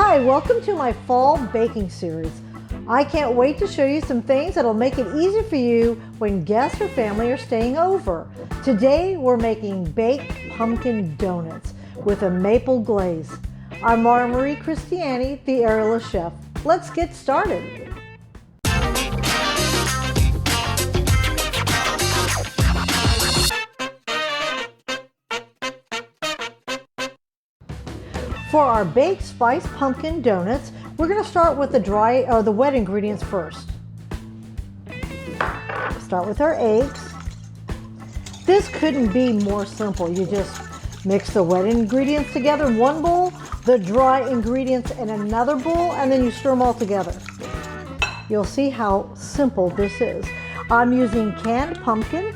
Hi, welcome to my fall baking series. I can't wait to show you some things that'll make it easy for you when guests or family are staying over. Today we're making baked pumpkin donuts with a maple glaze. I'm Marie Christiani, the Aerialist Chef. Let's get started. For our baked spice pumpkin donuts, we're going to start with the wet ingredients first. Start with our eggs. This couldn't be more simple. You just mix the wet ingredients together in one bowl, the dry ingredients in another bowl, and then you stir them all together. You'll see how simple this is. I'm using canned pumpkin,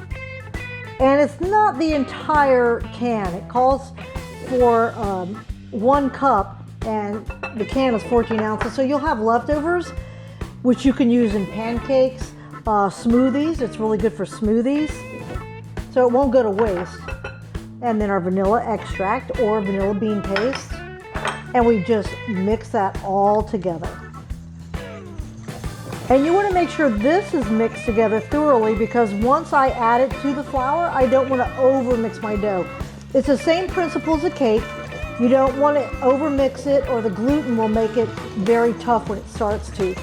and it's not the entire can. It calls for 1 cup, and the can is 14 ounces, so you'll have leftovers, which you can use in pancakes, smoothies. It's really good for smoothies, so it won't go to waste. And then our vanilla extract or vanilla bean paste, and we just mix that all together. And you want to make sure this is mixed together thoroughly, because once I add it to the flour, I don't want to over mix my dough. It's the same principle as a cake. You don't want to overmix it, or the gluten will make it very tough when it starts to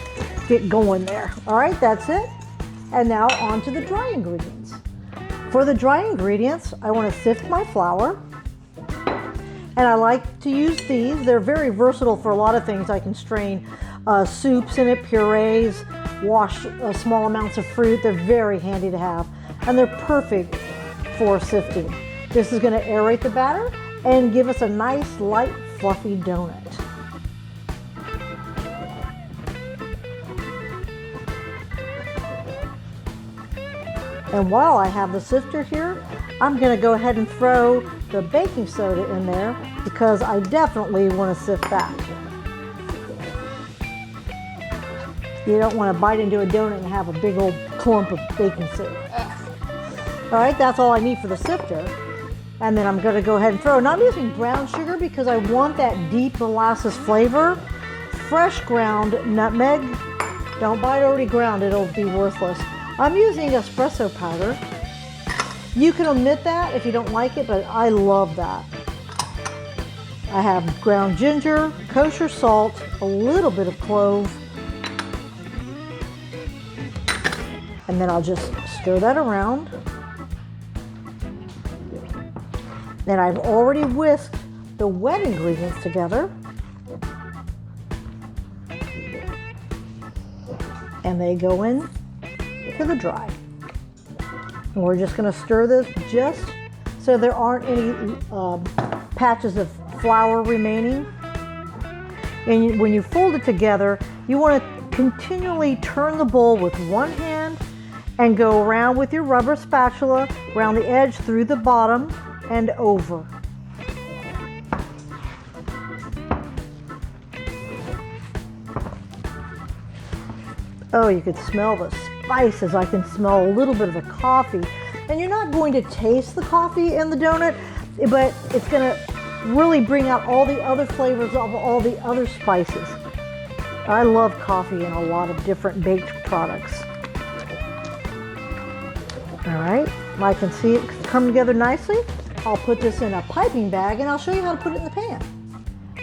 get going there. All right, that's it. And now on to the dry ingredients. For the dry ingredients, I want to sift my flour. And I like to use these. They're very versatile for a lot of things. I can strain soups in it, purees, wash small amounts of fruit. They're very handy to have. And they're perfect for sifting. This is going to aerate the batter and give us a nice, light, fluffy donut. And while I have the sifter here, I'm going to go ahead and throw the baking soda in there, because I definitely want to sift that. You don't want to bite into a donut and have a big old clump of baking soda. All right, that's all I need for the sifter. And then I'm going to go ahead and throw, and I'm using brown sugar because I want that deep molasses flavor. Fresh ground nutmeg. Don't buy it already ground, it'll be worthless. I'm using espresso powder. You can omit that if you don't like it, but I love that. I have ground ginger, kosher salt, a little bit of clove, and then I'll just stir that around. Then I've already whisked the wet ingredients together, and they go in to the dry. And we're just going to stir this just so there aren't any patches of flour remaining. And when you fold it together, you want to continually turn the bowl with one hand and go around with your rubber spatula around the edge, through the bottom, and over. Oh, you could smell the spices. I can smell a little bit of the coffee. And you're not going to taste the coffee in the donut, but it's going to really bring out all the other flavors of all the other spices. I love coffee in a lot of different baked products. All right, I can see it come together nicely. I'll put this in a piping bag, and I'll show you how to put it in the pan.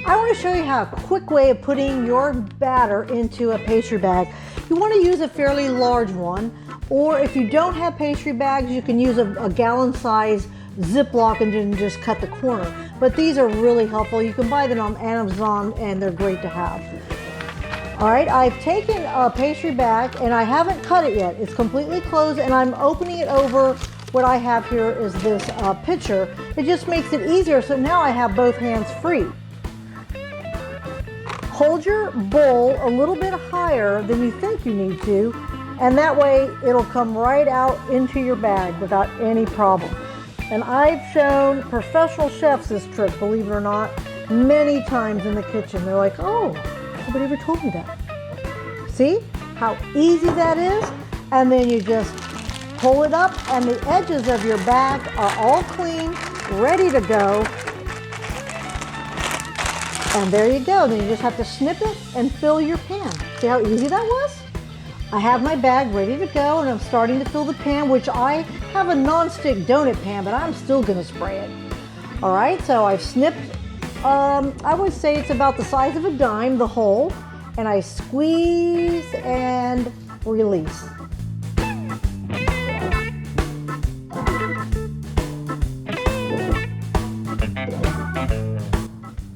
I want to show you how a quick way of putting your batter into a pastry bag. You want to use a fairly large one, or if you don't have pastry bags, you can use a gallon size Ziploc and then just cut the corner. But these are really helpful. You can buy them on Amazon, and they're great to have. All right, I've taken a pastry bag, and I haven't cut it yet. It's completely closed, and I'm opening it over. What I have here is this pitcher. It just makes it easier, so now I have both hands free. Hold your bowl a little bit higher than you think you need to, and that way it'll come right out into your bag without any problem. And I've shown professional chefs this trick, believe it or not, many times in the kitchen. They're like, oh, nobody ever told me that. See how easy that is? And then you just pull it up, and the edges of your bag are all clean, ready to go. And there you go. Then you just have to snip it and fill your pan. See how easy that was? I have my bag ready to go, and I'm starting to fill the pan, which I have a non-stick donut pan, but I'm still gonna spray it. All right, so I've snipped, I would say it's about the size of a dime, the hole, and I squeeze and release.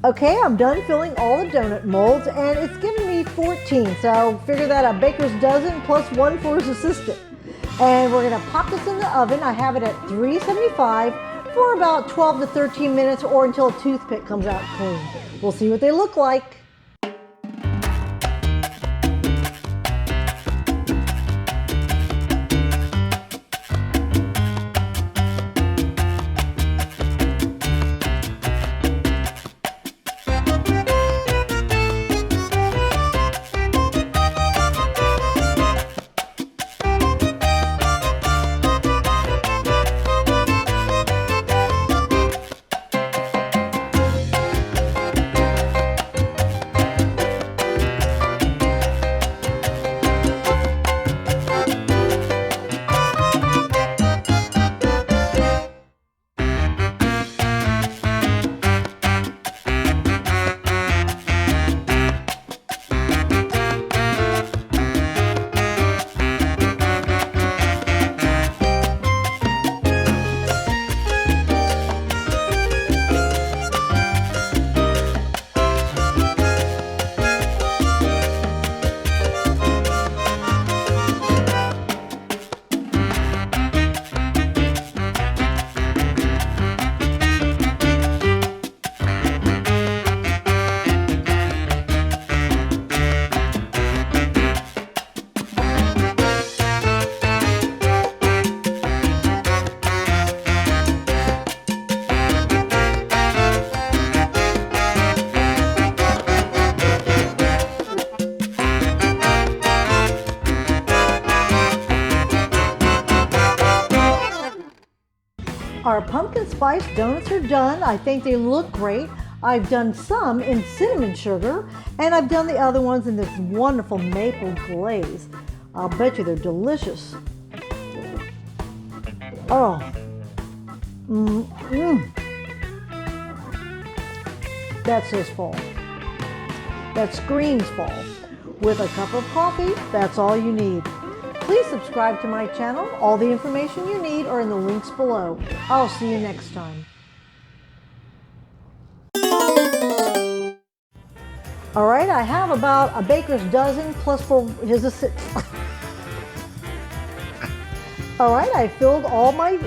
Okay, I'm done filling all the donut molds, and it's giving me 14, so figure that a baker's dozen plus one for his assistant. And we're gonna pop this in the oven. I have it at 375 for about 12 to 13 minutes, or until a toothpick comes out clean. We'll see what they look like. Our pumpkin spice donuts are done. I think they look great. I've done some in cinnamon sugar, and I've done the other ones in this wonderful maple glaze. I'll bet you they're delicious. Oh. That says fall. That screams fall. With a cup of coffee, that's all you need. Please subscribe to my channel. All the information you need are in the links below. I'll see you next time. All right, I have about a baker's dozen plus for his assistant. All right, I filled all my